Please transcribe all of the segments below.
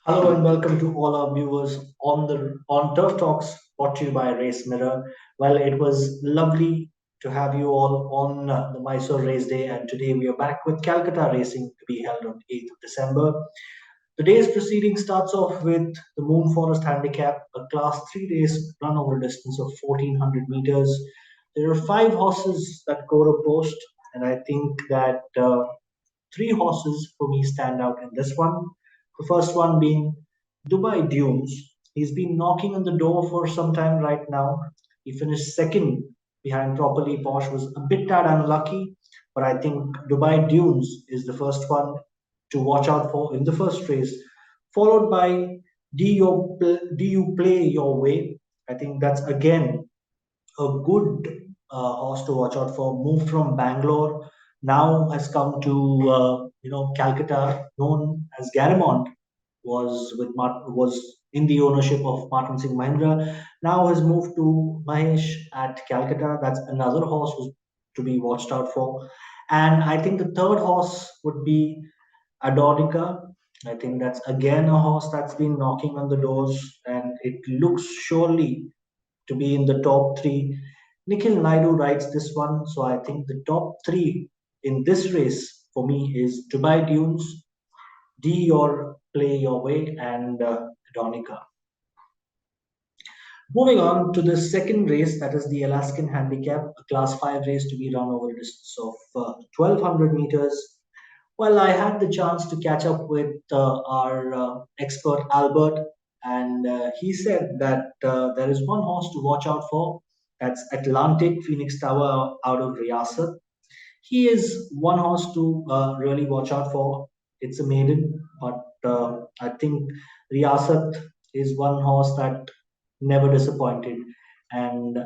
Hello and welcome to all our viewers on Turf Talks, brought to you by Race Mirror. Well, it was lovely to have you all on the Mysore Race Day, and today we are back with Calcutta racing to be held on 8th of December. Today's proceeding starts off with the Moon Forest Handicap, a Class 3 race run over a distance of 1400 meters. There are five horses that go to post, and I think that three horses for me stand out in this one. The first one being Dubai Dunes. He's been knocking on the door for some time right now. He finished second behind Properly Posh, was a bit tad unlucky, but I think Dubai Dunes is the first one to watch out for in the first race, followed by Do You Play Your Way? I think that's again a good horse to watch out for. Moved from Bangalore, now has come to Calcutta, known as Garamond, was in the ownership of Martin Singh Mahindra. Now has moved to Mahesh at Calcutta. That's another horse to be watched out for. And I think the third horse would be Adonica. I think that's again a horse that's been knocking on the doors, and it looks surely to be in the top three. Nikhil Naidu rides this one, so I think the top three in this race for me is Dubai Dunes, D Your Play Your Way, and Adonica. Moving on to the second race, that is the Alaskan Handicap, a Class 5 race to be run over a distance of 1200 meters. Well, I had the chance to catch up with our expert Albert, and he said that there is one horse to watch out for. That's Atlantic Phoenix Tower out of Riyasat. He is one horse to really watch out for. It's a maiden, but I think Riyasat is one horse that never disappointed, and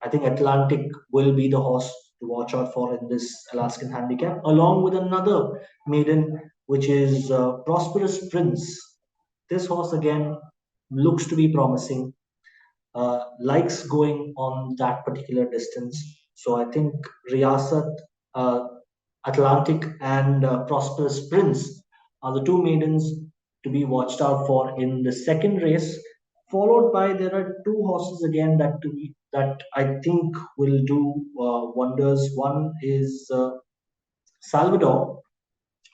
I think Atlantic will be the horse to watch out for in this Alaskan Handicap, along with another maiden, which is Prosperous Prince. This horse again looks to be promising, likes going on that particular distance. So I think Riyasat, uh, Atlantic, and Prosperous Prince are the two maidens to be watched out for in the second race. Followed by there are two horses again that I think will do wonders. One is Salvador.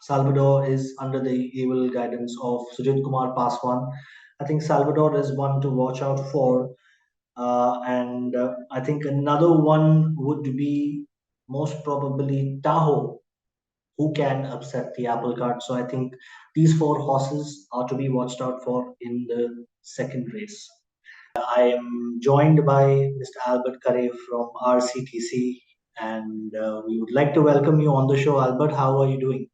Salvador is under the able guidance of Sujit Kumar Paswan. I think Salvador is one to watch out for, and I think another one would be most probably Tahoe, who can upset the apple cart. So I think these four horses are to be watched out for in the second race. I am joined by Mr. Albert Khare from RCTC, and we would like to welcome you on the show. Albert, how are you doing?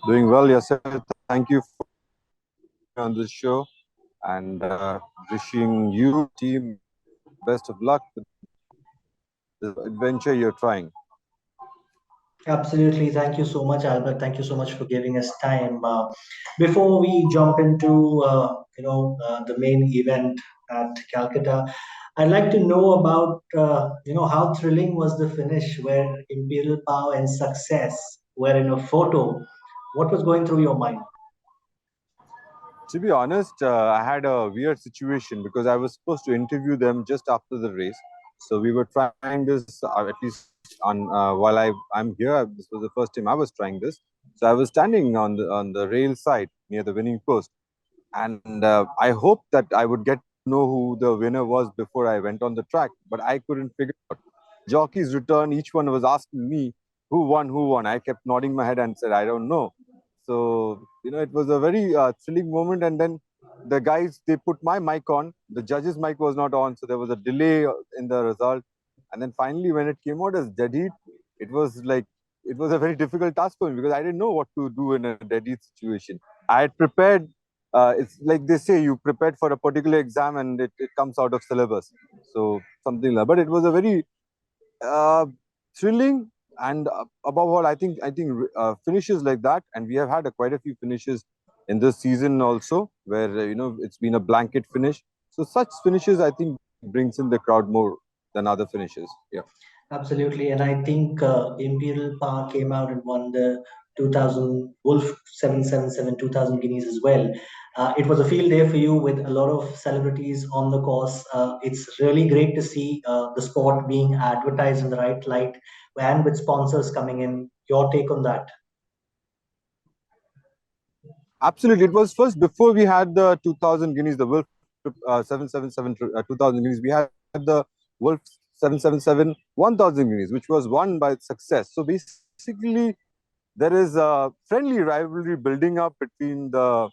Doing well, Yasser. Thank you for being on this show and wishing you, team, best of luck with the adventure you're trying. Absolutely. Thank you so much, Albert. Thank you so much for giving us time. Before we jump into the main event at Calcutta, I'd like to know about how thrilling was the finish where Imperial Power and Success were in a photo. What was going through your mind? To be honest, I had a weird situation because I was supposed to interview them just after the race. So we were trying this at least on while I'm here. This was the first time I was trying this. So I was standing on the rail side near the winning post, and I hoped that I would get to know who the winner was before I went on the track, but I couldn't figure out. Jockeys return, each one was asking me who won, who won. I kept nodding my head and said, I don't know. So, it was a very thrilling moment. And then the guys, they put my mic on. The judge's mic was not on. So there was a delay in the result. And then finally, when it came out as dead heat, it was like, it was a very difficult task for me because I didn't know what to do in a dead heat situation. I had prepared, it's like they say, you prepared for a particular exam and it comes out of syllabus. So something like, but it was a very uh, thrilling and above all, I think finishes like that, and we have had quite a few finishes in this season also, where it's been a blanket finish. So such finishes, I think, brings in the crowd more than other finishes. Yeah. Absolutely, and I think Imperial Power came out and won the 2000 Wolf 777 2000 guineas as well. It was a field day for you with a lot of celebrities on the course. It's really great to see the sport being advertised in the right light and with sponsors coming in. Your take on that? Absolutely. It was first before we had the 2000 guineas, the Wolf 777 2000 guineas. We had the Wolf 777 1000 guineas, which was won by success. So basically, there is a friendly rivalry building up between the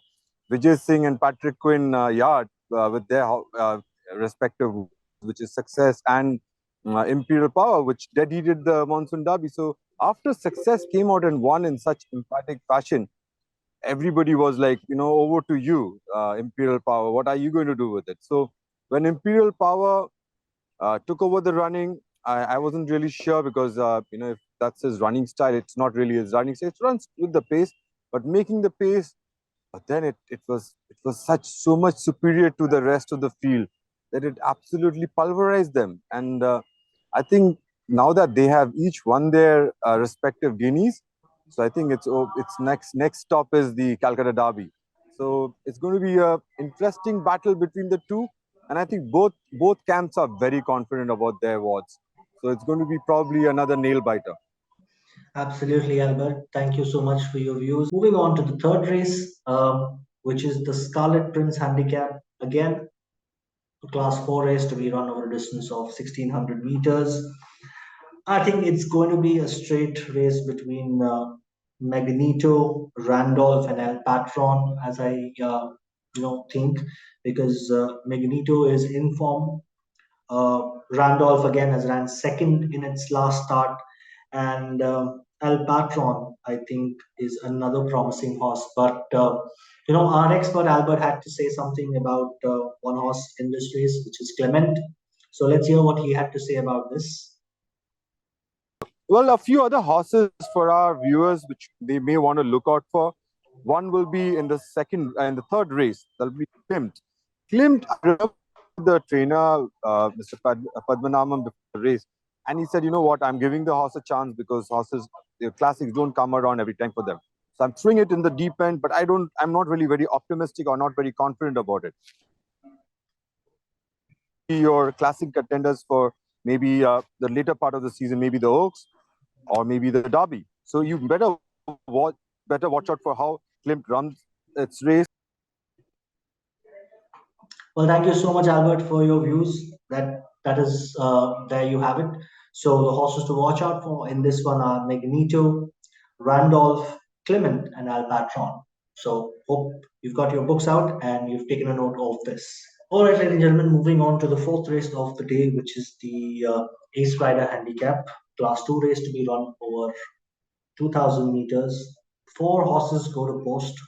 Vijay Singh and Patrick Quinn yard with their respective words, which is success and imperial power, which dead-heated the monsoon derby. So after success came out and won in such emphatic fashion, everybody was like, over to you, imperial power. What are you going to do with it? So when imperial power took over the running, I wasn't really sure because if that's his running style, it's not really his running style. It runs with the pace, but making the pace, but then it was such so much superior to the rest of the field that it absolutely pulverized them. And I think now that they have each won their respective guineas, so I think it's next stop is the Calcutta Derby. So it's going to be a interesting battle between the two, and I think both camps are very confident about their awards. So it's going to be probably another nail biter. Absolutely, Albert. Thank you so much for your views. Moving on to the third race, which is the Scarlet Prince Handicap. Again, a Class 4 race to be run over a distance of 1600 meters. I think it's going to be a straight race between Magneto, Randolph, and El Patron, as I think, because Magneto is in form. Randolph again has ran second in its last start, and El Patron, I think, is another promising horse. But our expert Albert had to say something about one horse in this race, which is Clement. So let's hear what he had to say about this. Well, a few other horses for our viewers, which they may want to look out for. One will be in the third race. That'll be Klimt. Klimt, I remember the trainer, Mr. Padmanabhan, before the race, and he said, "You know what? I'm giving the horse a chance because horses, the classics don't come around every time for them. So I'm throwing it in the deep end, but I'm not really very optimistic or not very confident about it. Your classic contenders for maybe the later part of the season, maybe the Oaks or maybe the Derby. So you better watch out for how Klimt runs its race. Well, thank you so much, Albert, for your views. That is there you have it. So the horses to watch out for in this one are Magneto, Randolph, Clement, and Alpatron. So hope you've got your books out and you've taken a note of this. All right, ladies and gentlemen, moving on to the fourth race of the day, which is the Ace Rider Handicap Class 2 race to be run over 2000 meters. Four horses go to post,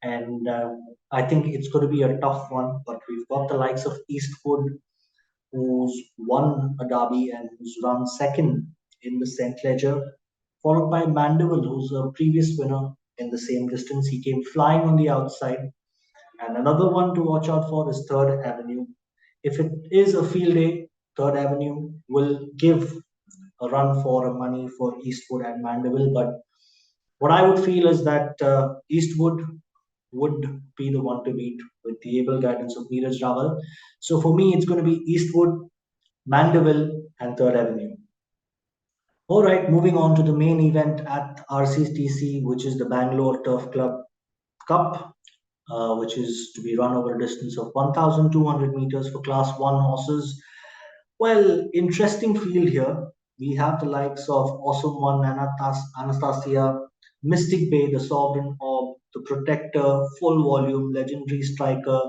and I think it's going to be a tough one. But we've got the likes of Eastwood, who's won a derby and who's run second in the St. Ledger, followed by Mandeville, who's a previous winner in the same distance. He came flying on the outside. And another one to watch out for is Third Avenue. If it is a field day, Third Avenue will give a run for money for Eastwood and Mandeville. But what I would feel is that Eastwood would be the one to beat with the able guidance of Neeraj Rawal. So for me, it's going to be Eastwood, Mandeville, and Third Avenue. All right, moving on to the main event at RCTC, which is the Bangalore Turf Club Cup, which is to be run over a distance of 1,200 meters for Class 1 horses. Well, interesting field here. We have the likes of Awesome One, Anastasia, Mystic Bay, the Sovereign Orb, the Protector, Full Volume, Legendary Striker,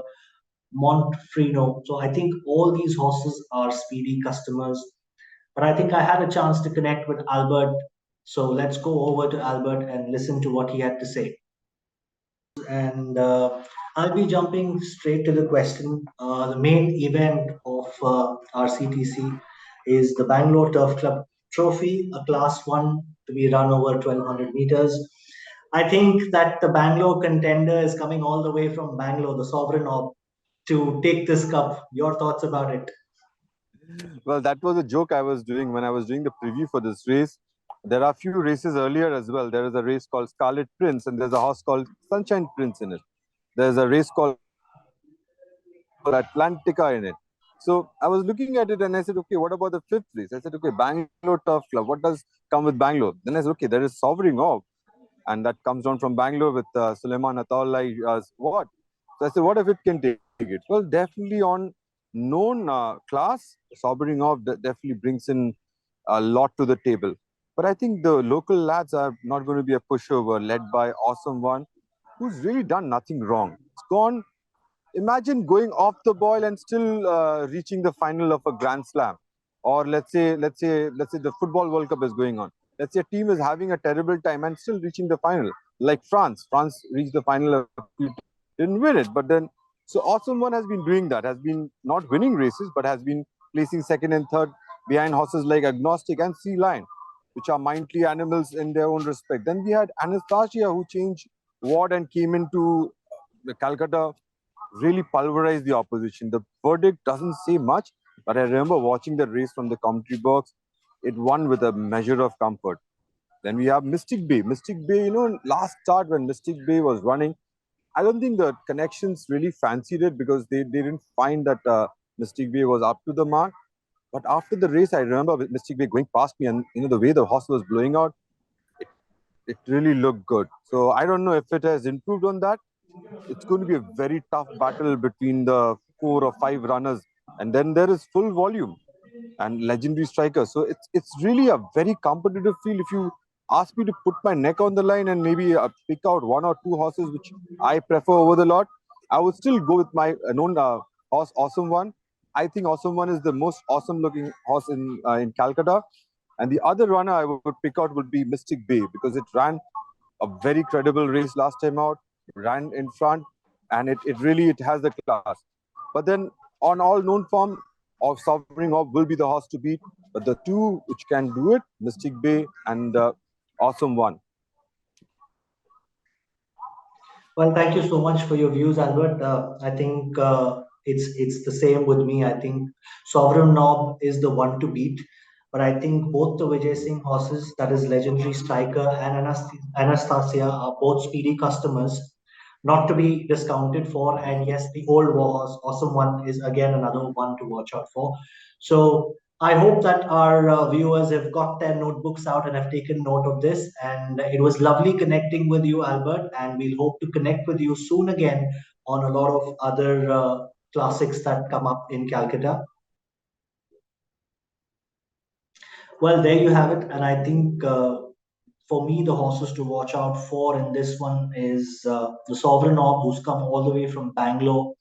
Montfrino. So I think all these horses are speedy customers. But I think I had a chance to connect with Albert. So let's go over to Albert and listen to what he had to say. And I'll be jumping straight to the question. The main event of RCTC is the Bangalore Turf Club Trophy, a Class 1 to be run over 1200 meters. I think that the Bangalore contender is coming all the way from Bangalore, the Sovereign Orb, to take this cup. Your thoughts about it? Well, that was a joke I was doing when I was doing the preview for this race. There are a few races earlier as well. There is a race called Scarlet Prince, and there's a horse called Sunshine Prince in it. There's a race called Atlantica in it. So I was looking at it and I said, okay, what about the fifth race? I said, okay, Bangalore Turf Club. What does come with Bangalore? Then I said, okay, there is Sovereign Orb, and that comes down from Bangalore with Suleiman Ataullah. What? So I said, what if it can take it? Well, definitely on known class, Sovereign Orb definitely brings in a lot to the table. But I think the local lads are not going to be a pushover led by Awesome One, who's really done nothing wrong. It's gone. Imagine going off the boil and still reaching the final of a Grand Slam, or let's say the Football World Cup is going on. Let's say a team is having a terrible time and still reaching the final, like France. France reached the final a few times, didn't win it, but then so Awesome One has been doing that. Has been not winning races, but has been placing second and third behind horses like Agnostic and Sea Lion, which are mindly animals in their own respect. Then we had Anastasia, who changed ward and came into Calcutta, really pulverized the opposition. The verdict doesn't say much, but I remember watching the race from the commentary box. It won with a measure of comfort. Then we have Mystic Bay. Mystic Bay, last start when Mystic Bay was running, I don't think the connections really fancied it because they didn't find that Mystic Bay was up to the mark. But after the race, I remember Mystic Bay going past me, and the way the horse was blowing out, it really looked good. So I don't know if it has improved on that. It's going to be a very tough battle between the 4 or 5 runners, and then there is full volume and legendary strikers. So it's really a very competitive field. If you ask me to put my neck on the line and maybe pick out 1 or 2 horses which I prefer over the lot, I would still go with my known horse, Awesome One. I think Awesome One is the most awesome looking horse in Calcutta. And the other runner I would pick out would be Mystic Bay because it ran a very credible race last time out, ran in front, and it has the class. But then on all known form of Sovereign Orb will be the horse to beat. But the two which can do it, Mystic Bay and Awesome One. Well, thank you so much for your views, Albert. I think it's the same with me. I think Sovereign Knob is the one to beat, but I think both the Vijay Singh horses, that is Legendary Striker and Anastasia, are both speedy customers, not to be discounted for. And yes, the old war horse, Awesome One, is again another one to watch out for. So I hope that our viewers have got their notebooks out and have taken note of this. And it was lovely connecting with you, Albert. And we'll hope to connect with you soon again on a lot of other classics that come up in Calcutta. Well, there you have it. And I think for me, the horses to watch out for in this one is the Sovereign Orb, who's come all the way from Bangalore.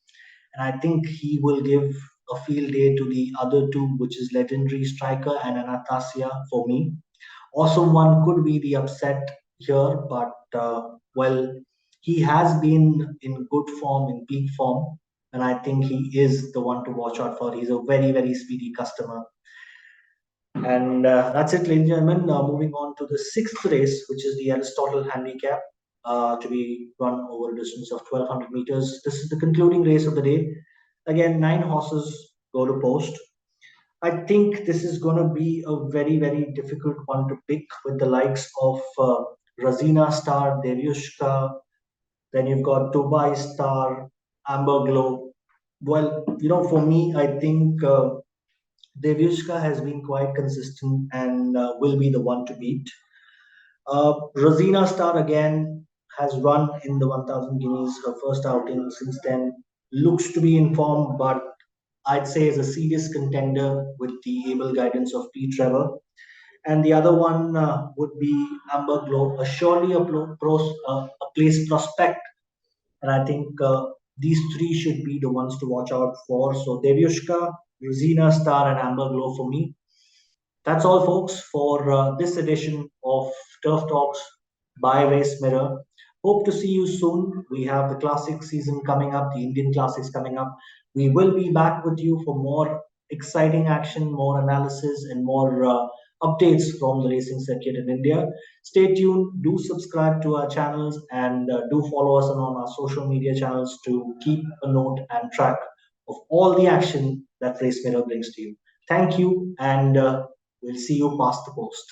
And I think he will give a field day to the other two, which is Legendary Striker and Anastasia for me. Awesome One could be the upset here, but well, he has been in good form, in peak form, and I think he is the one to watch out for. He's a very, very speedy customer. And that's it, ladies and gentlemen. Moving on to the sixth race, which is the Aristotle Handicap, to be run over a distance of 1200 meters. This is the concluding race of the day. Again, 9 horses go to post. I think this is going to be a very, very difficult one to pick with the likes of Razina Star, Devyushka, then you've got Dubai Star, Amber Glow. Well, for me, I think Devyushka has been quite consistent and will be the one to beat. Rosina Star again has run in the 1000 Guineas, her first outing since then. Looks to be in form, but I'd say is a serious contender with the able guidance of Pete Trevor. And the other one would be Amber Glow, surely a place prospect. And I think these three should be the ones to watch out for. So Devyushka, Rosina Star, and Amber Glow for me. That's all, folks, for this edition of Turf Talks by Race Mirror. Hope to see you soon. We have the classic season coming up, the Indian classics coming up. We will be back with you for more exciting action, more analysis, and more updates from the racing circuit in India. Stay tuned, do subscribe to our channels, and do follow us on our social media channels to keep a note and track of all the action that Race Mirror brings to you. Thank you, and we'll see you past the post.